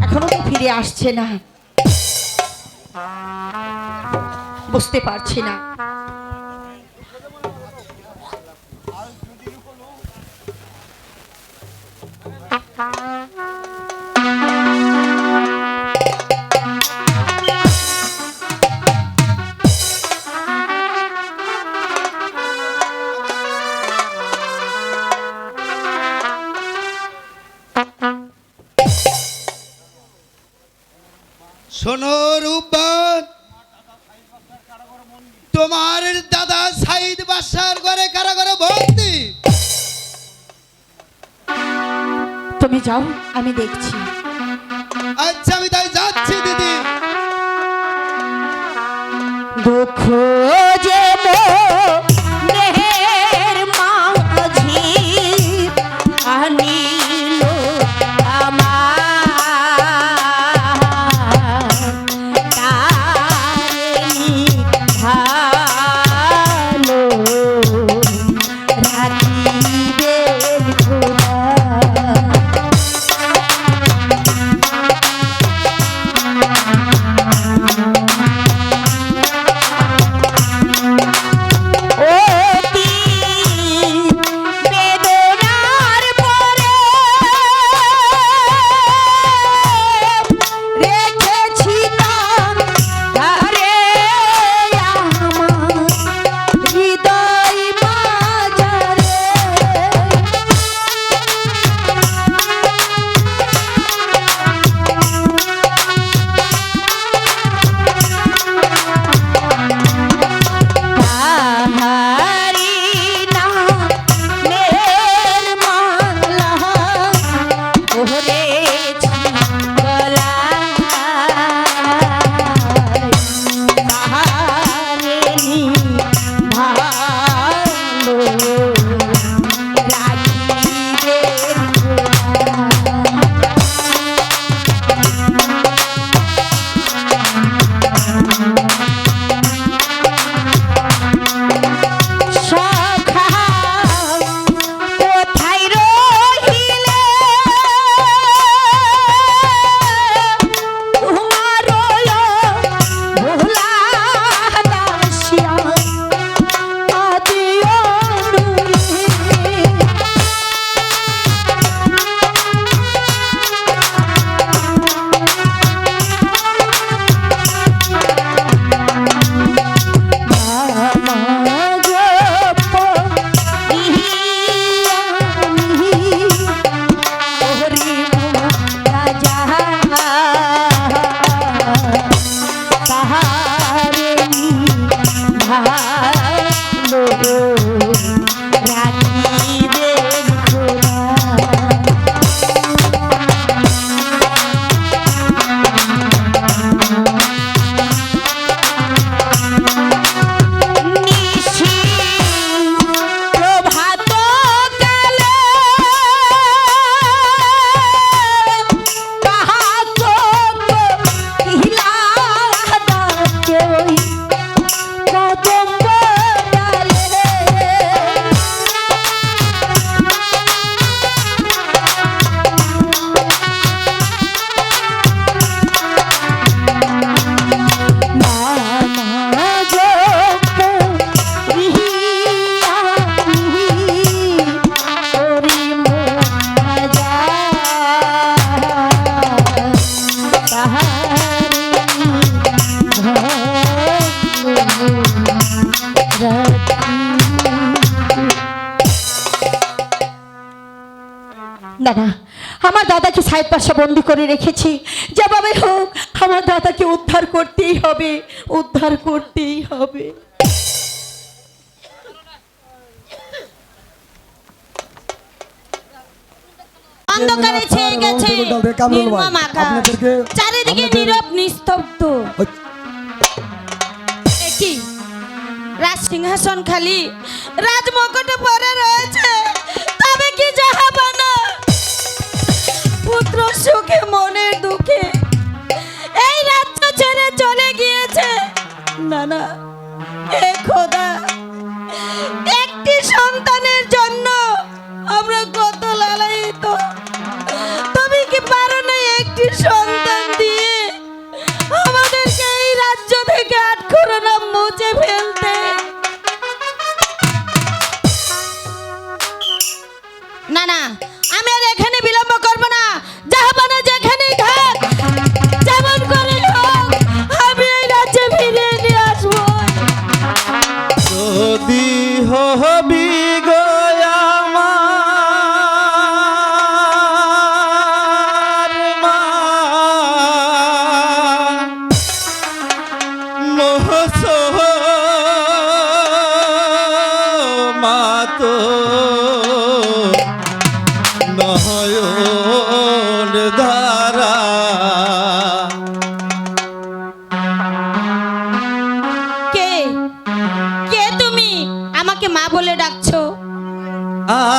এখনো তো ফিরে আসছে না, বুঝতে পারছি না। শোনো রূপবান, তোমার দাদা সাইদ বাসার ঘরে কারাগারে ভর্তি। তুমি যাও, আমি দেখছি। আচ্ছা আমি তাই যাচ্ছি দিদি। দুঃখ যে মনের মাঝি আনিল আমার, তারে ভালো রাখিবেন খোদা। দাদা, আমার দাদাকে সাইদ পাশা বন্দি করে রেখেছি, যেভাবে হোক আমার দাদাকে উদ্ধার করতেই হবে, উদ্ধার করতেই হবে। অন্ধকারে ছেয়ে গেছে নির্মম আকাশ, চারিদিকে নীরব নিস্তব্ধ। কি রাজ সিংহাসন খালি, রাজমুকুটে পরে রয়েছে, তবে কি জাহাপানা পুত্র সুখে মনের দুঃখে এই রাজ্য ছেড়ে চলে গিয়েছে। না না, এ খোদা, একটি সন্তানের জন্য আমরা কত লালায়িত, তুমি কি পারো না একটি কে কে তুমি আমাকে মা বলে ডাকছো?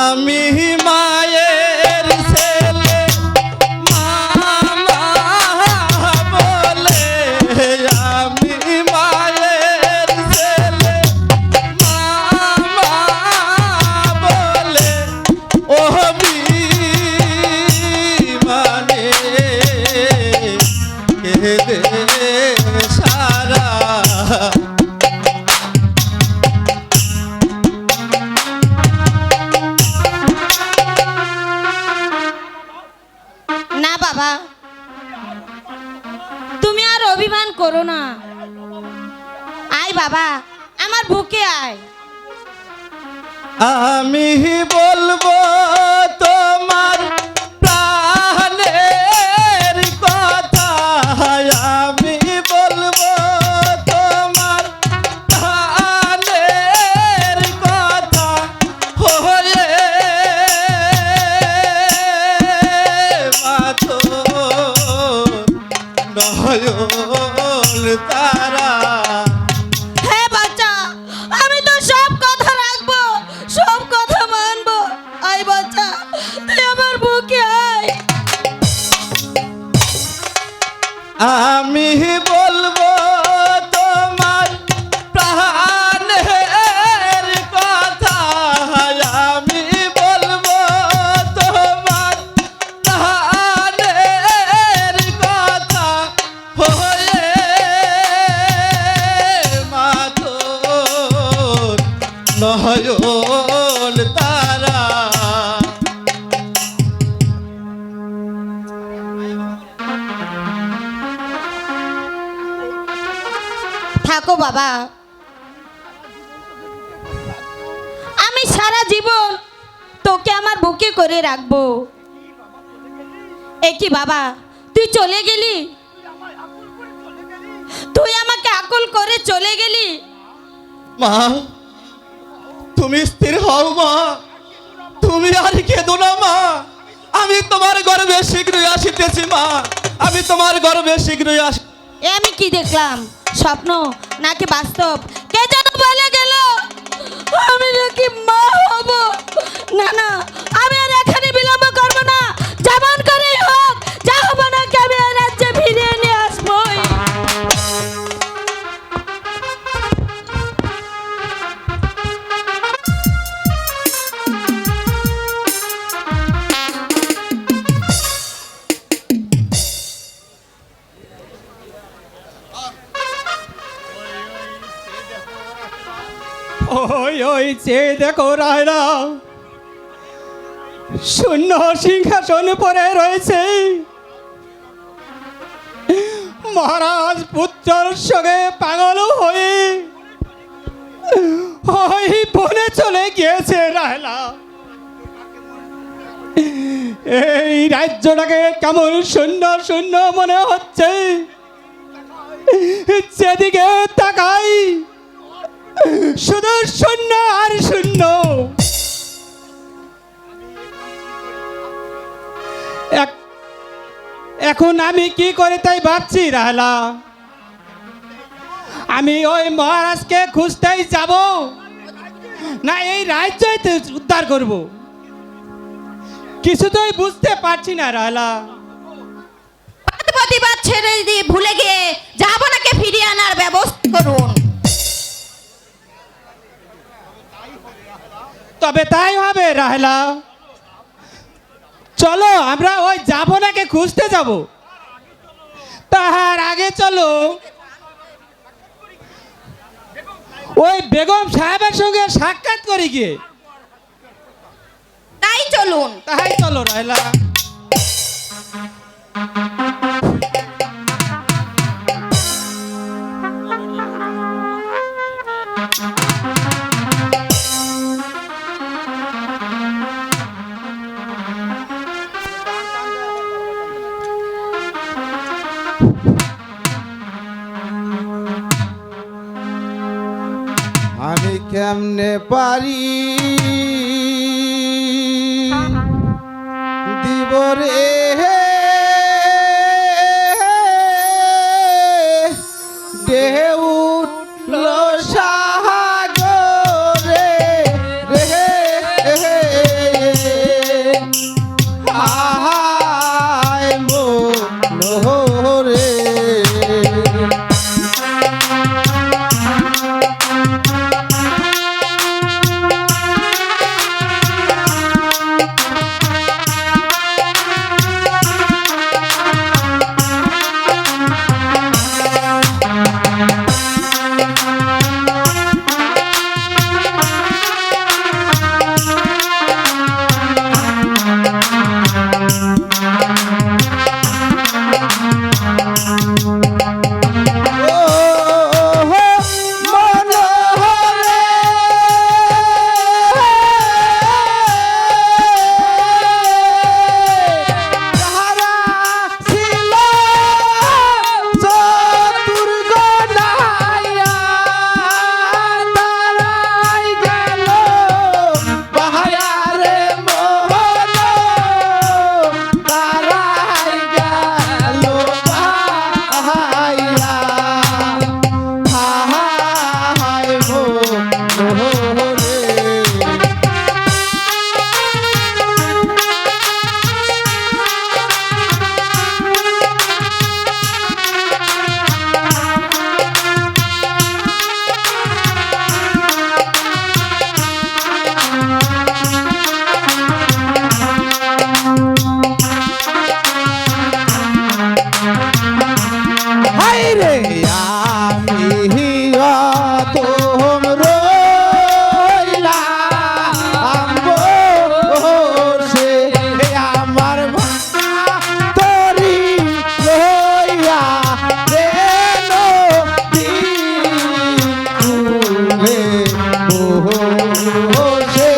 আমি মায়ের ছেলে মামা বলে, আমি মায়ের ছেলে মামা বলে, ও মানে কেঁদে সারা। না বাবা, তুমি আর অভিমান করো না। আয় বাবা, আমার বুকে আয়। আমি বলবো তোমার প্রাণের কথা, আমি বলবো তোমার প্রাণের কথা, হয়ে মাথো নয়ন তারা। হ্যাঁ বাচ্চা, আমি তো সব কথা রাখবো, সব কথা মানবো। আয় বাচ্চা, তুই আমার বুকে আয়। আমি বলবো তোমার প্রাণের কথা, আমি বলবো তোমার প্রাণের কথা, হয়ে মাথো নয়ন তারা। থাকো বাবা, আমি সারা জীবন তোকে আমার বুকে করে রাখবো। এ কি বাবা, তুই চলে গেলি? তুই আমাকে আকুল করে চলে গেলি? মা, তুমি স্থির হও মা, তুমি আর কেঁদো না মা, আমি তোমার গর্ভে শীঘ্রই আসিতেছি মা, আমি তোমার গর্ভে শীঘ্রই আসি। এ আমি কি দেখলাম, স্বপ্ন নাকি বাস্তব? কে যেন বলে গেল আমি নাকি মা হব। না না, আমি আর এখানে বিলম্ব করবো না, যেমন করেই হোক যা হবো না কে আমি এই রাজ্যে ফিরিয়ে নিয়ে আসবোই। ওই ওই চেয়ে দেখো রায়না, শূন্য সিংহাসন পরে রয়েছে। মহারাজ পুত্রের সঙ্গে পাগল হয়ে ওই বনে চলে গিয়েছে রায়না। এই রাজ্যটাকে কেমন শূন্য শূন্য মনে হচ্ছে, যেদিকে তাকাই শুধু শূন্য আর শূন্য। এখন আমি কি করে তাই ভাবছি রাহলা। আমি ওই মহারাজকে খুঁজতেই যাব না এই রাজ্যই উদ্ধার করব, কিছুতেই বুঝতে পারছি না রাহলা। প্রতিবাদ ছেড়ে দিয়ে ভুলে গিয়ে যাবো নাকে ফিরিয়ে আনার ব্যবস্থা করুন। তবে তাই হবে রাহলা, চলো আমরা ওই যাবনাকে খুঁজতে যাব। তাহার আগে চলো ওই বেগম সাহেবের সঙ্গে সাক্ষাৎ করি গিয়ে। তাই চলুন। তাই চলো রাহলা। আমি কেমনে পারি দিব রে রে আমি তোম রইলা বসে আমার তরি লইয়া রে নদী কূলে বসে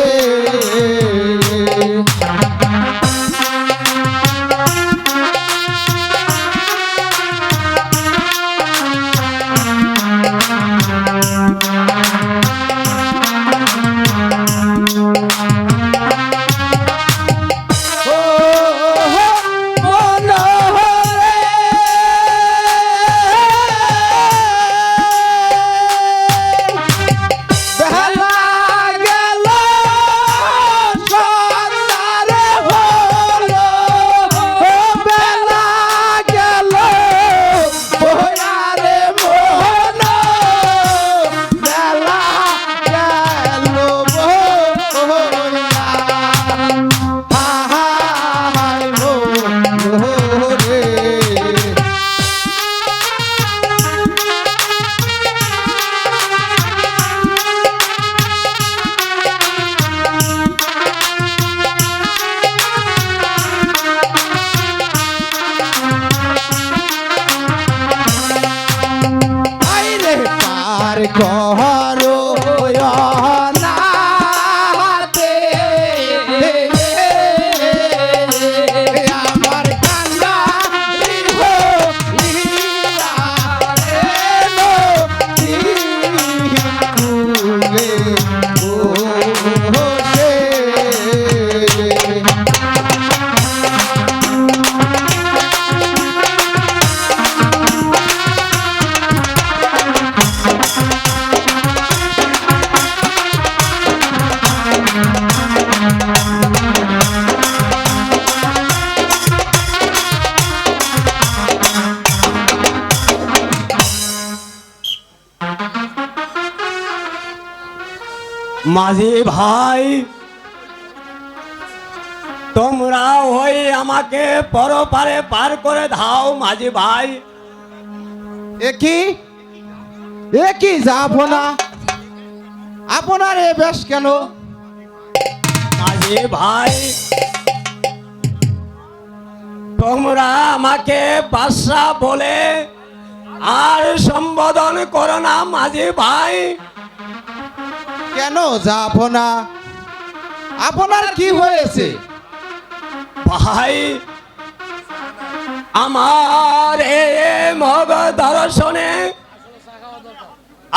করো অনাথে আমার কান্না মাঝি ভাই, তোমরা ওই আমাকে পরপারে পার করে দাও মাঝি ভাই। একই যাবো না আপনার এ বেশ কেন? মাঝি ভাই, তোমরা আমাকে বাদশা বলে আর সম্বোধন করো না মাঝি ভাই। কেন যাবো না? আপনার কি হয়েছে? ভাই, আমার এই মগ দর্শনে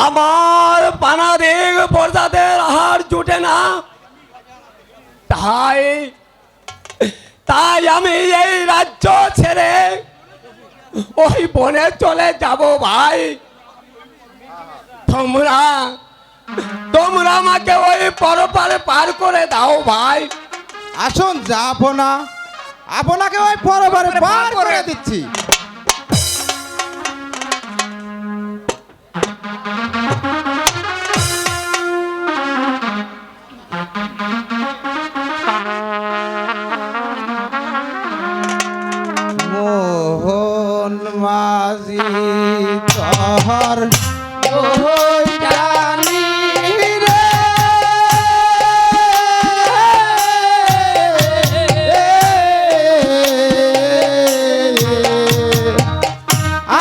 আমার পানাদিক প্রজাদের আহার জুটে না, তাই আমি এই রাজ্য ছেড়ে ওই বনে চলে যাব ভাই। তোমরা আমাকে ওই পরপারে পার করে দাও ভাই। আসুন যাবো না, আপনাকে ওই পরবারে পার করে দিচ্ছি। মোহন মাঝি তোর ওই জানি রে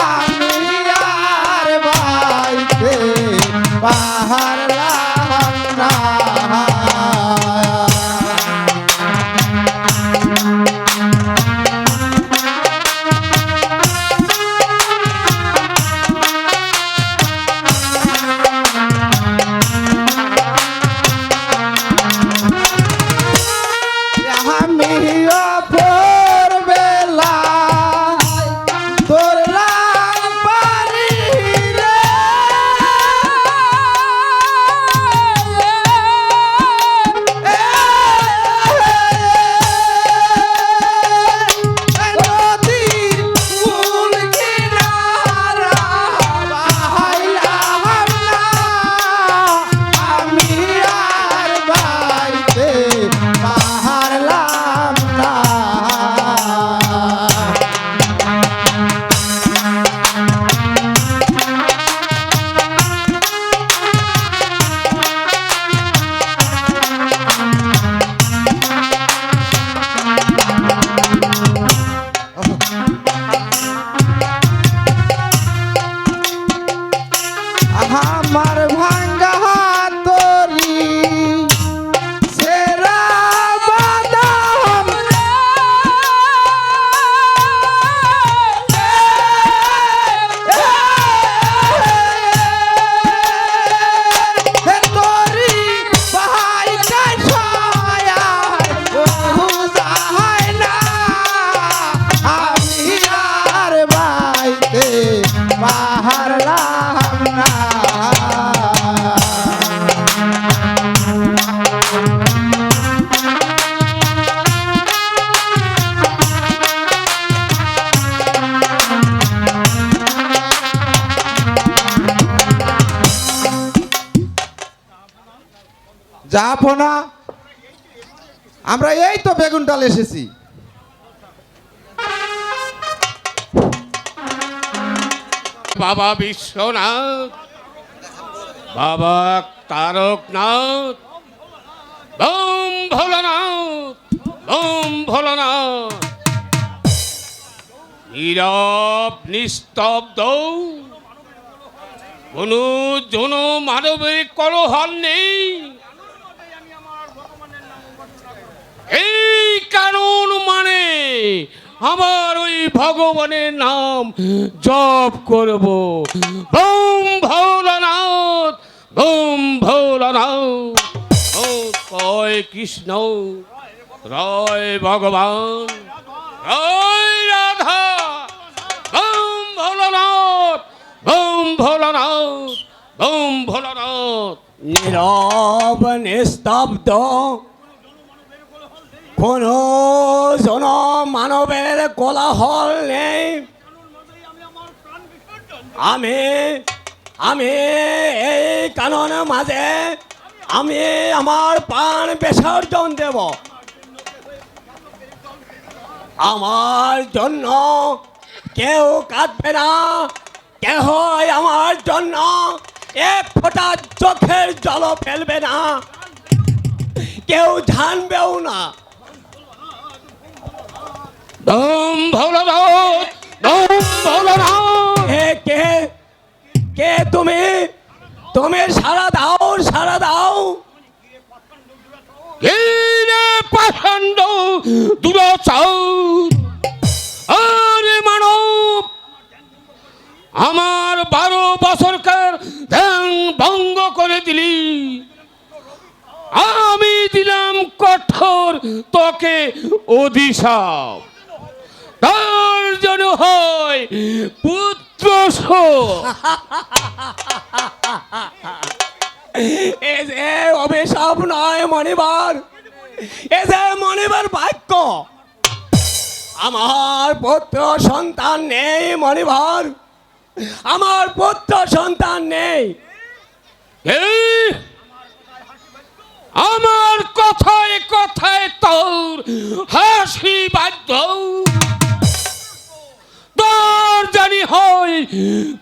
আমি আর বাইতে পারলাম না। যাবো না, আমরা এই তো বেগুনটাল এসেছি। বাবা বিশ্বনাথ, বাবা তারকনাথ, বম ভোলানাথ, বম ভোলানাথ। নীরব নিস্তব্ধ, কোনো জন মানবের কলহল নেই। এই কারণ মানে আমার ওই ভগবানের নাম জপ করব। বম ভোলানাথ, বম ভোলানাথ। ও কয় কৃষ্ণ, রয় ভগবান, রয় রাধা। বম ভোলানাথ, বম ভোলানাথ, বম ভোলানাথ। নীরব নিস্তব্ধ, কোন জন মানবের কোলাহল নেই। আমি আমি এই কাননের মাঝে আমি আমার প্রাণ বিসর্জন দেব। আমার জন্য কেউ কাঁদবে না, কেহ আমার জন্য এক ফোঁটা চোখের জল ফেলবে না, কেউ জানবেও না। বম ভোলানাথ, বম ভোলানাথ। কে কে তুমি? তুমি সারা দাও, সারা দাও। রে পাষণ্ড দুরাচার, আরে মানব, আমার 12 বছরকার ধ্যান ভঙ্গ করে দিলি। আমি দিলাম কঠোর তোকে অভিশাপ, তার জন্য হয় পুত্র শোক। এ যে অভিশাপ নয় মণিবার, এ যে মণিবার বাক্য। আমার পুত্র সন্তান নেই মণিবার, আমার পুত্র সন্তান নেই। এই, আমার কথায় কথায় তোর হাসি বাধ্য, তোর জানি হয়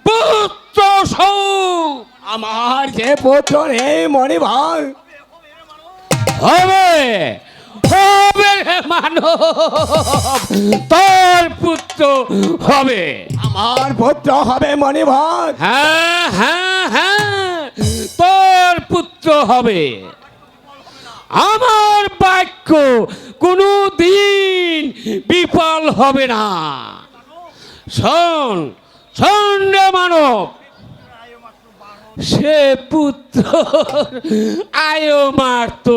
পুত্র শোক। আমার যে পুত্র নেই মণিবার, হবে হবে রে মানব, তোর পুত্র হবে। আমার পুত্র হবে মণিবার। হ্যাঁ হ্যাঁ হ্যাঁ, তোর পুত্র হবে। আমার বাক্য কোনো দিন বিফল হবে না। শোন শোন রে মানব, সে পুত্র আয় মারত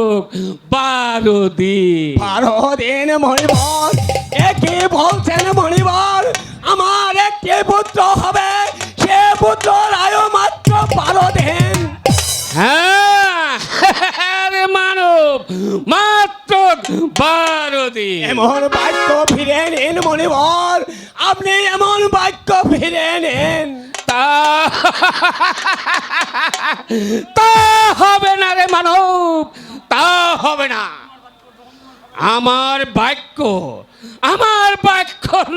12 দিন। 12 দিন মণিবার, এ কি বলছেন মণিবার? আমার একটি পুত্র হবে, সে পুত্র আয়ু মাত্র 12 দিন। হ্যাঁ রে মানব, মাত্র 12 দিন। এমন বাক্য ফিরে নিন মণিবার, আপনি এমন বাক্য ফিরে নিন। তা তা হবে না রে মানব, তা হবে না। আমার বাক্য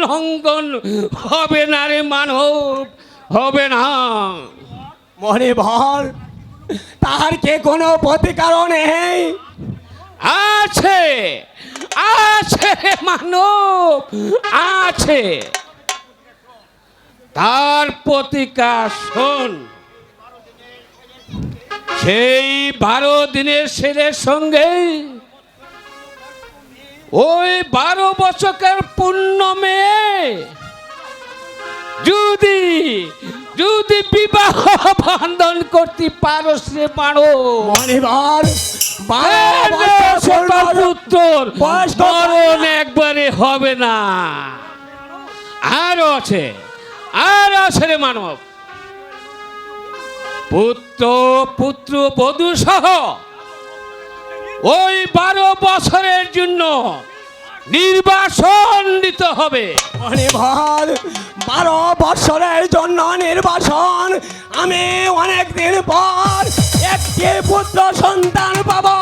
লঙ্ঘন হবে না রে মানব, হবে না। মণিবার, তার কে কোনো প্রতিকার নেই? আছে আছে রে মানব, আছে। তার প্রতিকার শোন। সেই 12 দিনের ছেলের সঙ্গে ওই 12 বছরের পূর্ণ মেয়ে যদি যদি বিবাহ বন্ধন করতে পারো সে পারো মণিবার, পুত্র মরণ একবারে হবে না। আরো আছে রে মানব, পুত্র বধূ সহ ওই 12 বছরের জন্য নির্বাসন দিতে হবে। মণিবার, 12 বছরের জন্য নির্বাসন। আমি অনেক দিন পর এক একটি পুত্র সন্তান পাবো,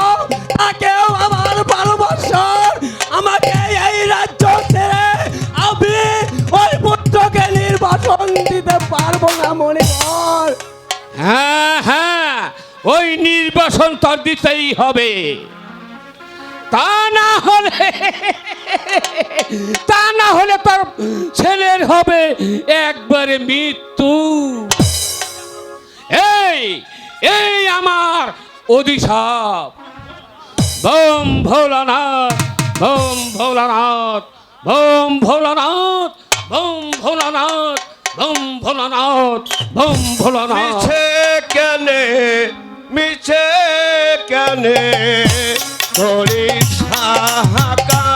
তাকেও আমার 12 বছর আমাকে এই রাজ্য ছেড়ে আমি ওই পুত্রকে নির্বাসন দিতে পারবো না মণিবর। হ্যাঁ হ্যাঁ, ওই নির্বাসন তোর দিতেই হবে। তা না হলে তোর ছেলের হবে একবারে মৃত্যু। এই এই আমার অভিশাপ। Bom Bholanath, bomb Bholanath, bomb Bholanath, bomb Bholanath, bomb Bholanath, bomb Bholanath. মিছে কেনে, মিছে কেনে করিস হাহাকার।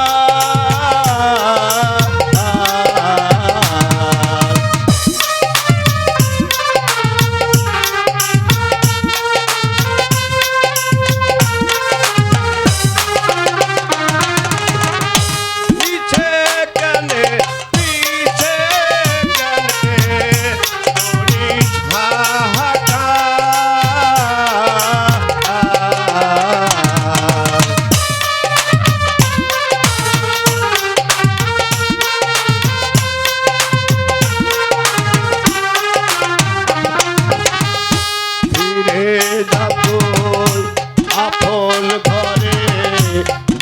মিছে কেনে, মিছে কেনে করিস হাহাকার। ফিরে যাবো আপন ঘরে,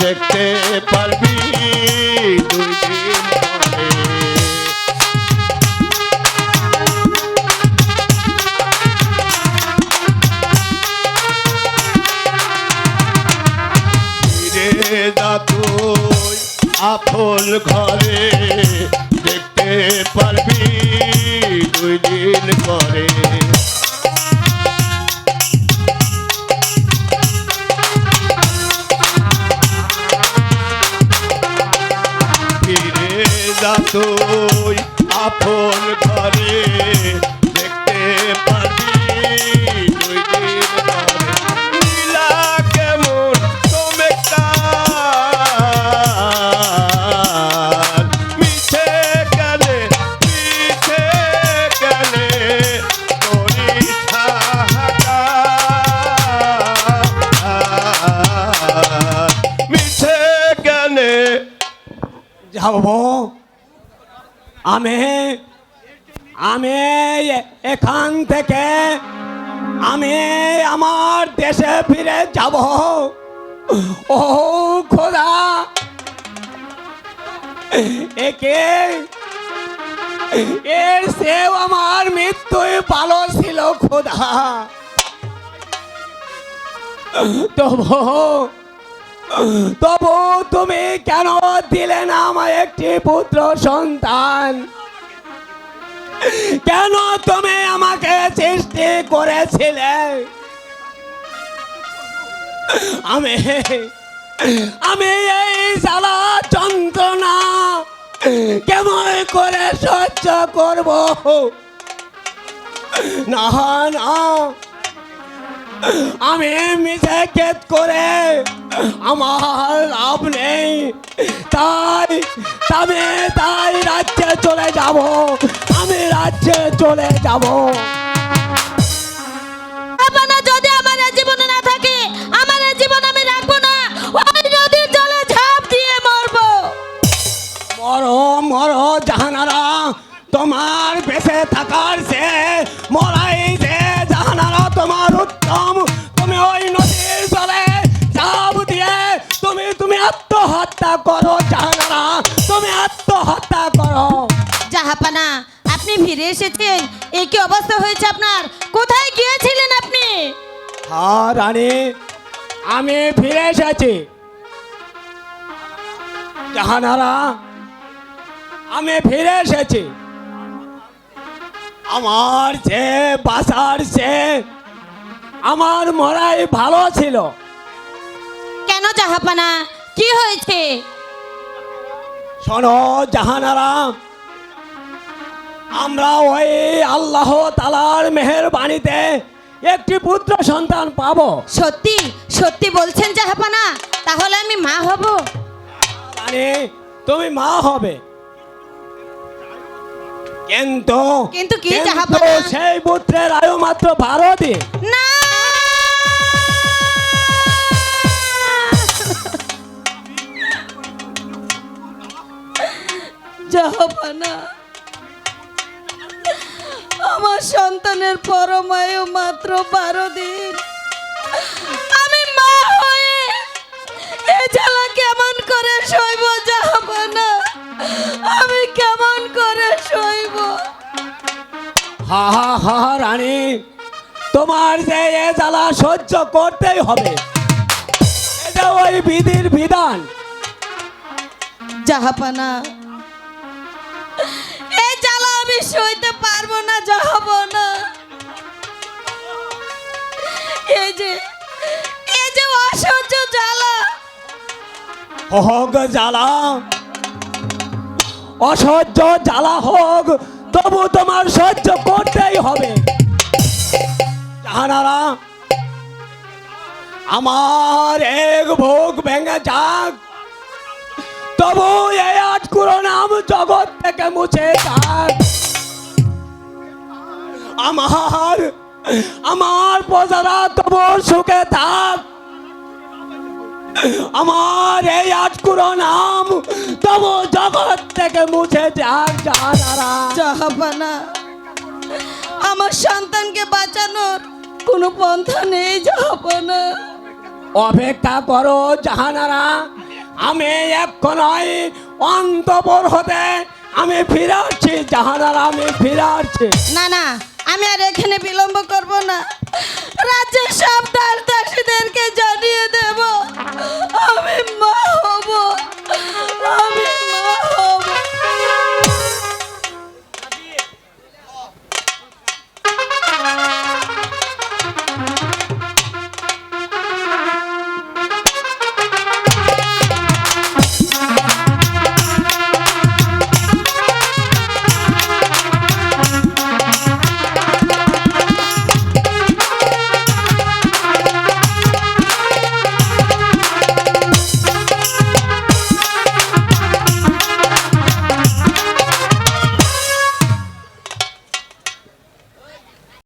দেখতে পারবি 2 দিন পরে। ফিরে যা তুই আপন ঘরে, দেখতে পারবি 2 দিন পরে। ফিরে যা তুই আপন ঘরে, দেখতে পারবি 2 দিন পরে। লীলা কেমন চমৎকার, মিছে কেনে, মিছে কেনে করিস হাহাকার। মিছে কেনে যাব আমি, আমি এখান থেকে আমি আমার দেশে ফিরে যাব। ও খোদা, একে এর সেও আমার মৃত্যুই ভালো ছিল খোদা। তবু তুমি কেন দিলে না আমায় একটি পুত্র সন্তান? কেন তুমি আমাকে সৃষ্টি করেছিলে? আমি আমি এই জ্বালা যন্ত্রণা কেমন করে সহ্য করব? না না, আমি মিছে কেত করে আমার লাভ নেই। তাই রাজ্যে চলে যাব, আমি রাজ্যে চলে যাব। আপনার যদি আমার এই জীবনে না থাকে, আমার এই জীবন আমি রাখবো না, ওই নদীর জলে ঝাঁপ দিয়ে মরবো। মরো মরো জাহানারা, তোমার বেঁচে থাকার সে মরাই যে জাহানারা তোমার উত্তম। তুমি ওই নদীর জলে ঝাঁপ দিয়ে তুমি আত্মহত্যা করো জাহানারা, তুমি আত্মহত্যা করো। জাহাপানা, আপনি ফিরে এসেছেন, এই কি অবস্থা হয়েছে আপনার? কোথায় গিয়েছিলেন আপনি? হ্যাঁ রানী, আমি ফিরে এসেছি জাহানারা, আমি ফিরে এসেছি। আমার যে বাঁচার সে আমার মরাই ভালো ছিল। কেন জাহাপানা, কি হয়েছে? শোনো জাহানারা, আমরা ওই আল্লাহ তাআলার মেহেরবানিতে একটি পুত্র সন্তান পাবো। সত্যি সত্যি বলছেন জাহাপানা? তাহলে আমি মা হব? রানী, তুমি মা হবে, কিন্তু কিন্তু কি জাহাপনা? সেই পুত্রের আয়ু মাত্র 12 দিন। না, জাহাপানা। আমার সন্তানের পরমায়ু মাত্র 12 দিন। আমি মা হয়ে এ জ্বালা কেমন করে সইব জাহাপানা? আমি কেমন করে সইব? হা হা হা হা রানী, তোমার যে এ জ্বালা সহ্য করতেই হবে, এটা ওই বিধির বিধান। জাহাপানা, এই জ্বালা আমি সইতে পারবো না জাহাপানা। এই যে অসহ্য জ্বালা। হোক জ্বালা, অসহ্য জ্বালা হোক, তবু তোমার সহ্য করতেই হবে। জাহানারা, আমার এক ভোগ ভেঙে যাক, তবু এই আটকুরো নাম জগৎ থেকে মুছে যাক। আমার প্রজারা তবু সুখে থাক। আমার এই আটকুরো নাম তবু জগৎ থেকে মুছে যাক। জাহানারা, জাহাপানা, আমার সন্তানকে বাঁচানোর কোনো পন্থা নেই জাহাপানা। অপেক্ষা করো জাহানারা, আমি এক্ষণই অন্তঃপুর হতে আমি ফিরে আসছি। জাহানারা, আমি ফিরে আসছি। না না, আমি আর এখানে বিলম্ব করব না। রাজ্যের সব দাসীদেরকে জানিয়ে দেব আমি মা হব। আমি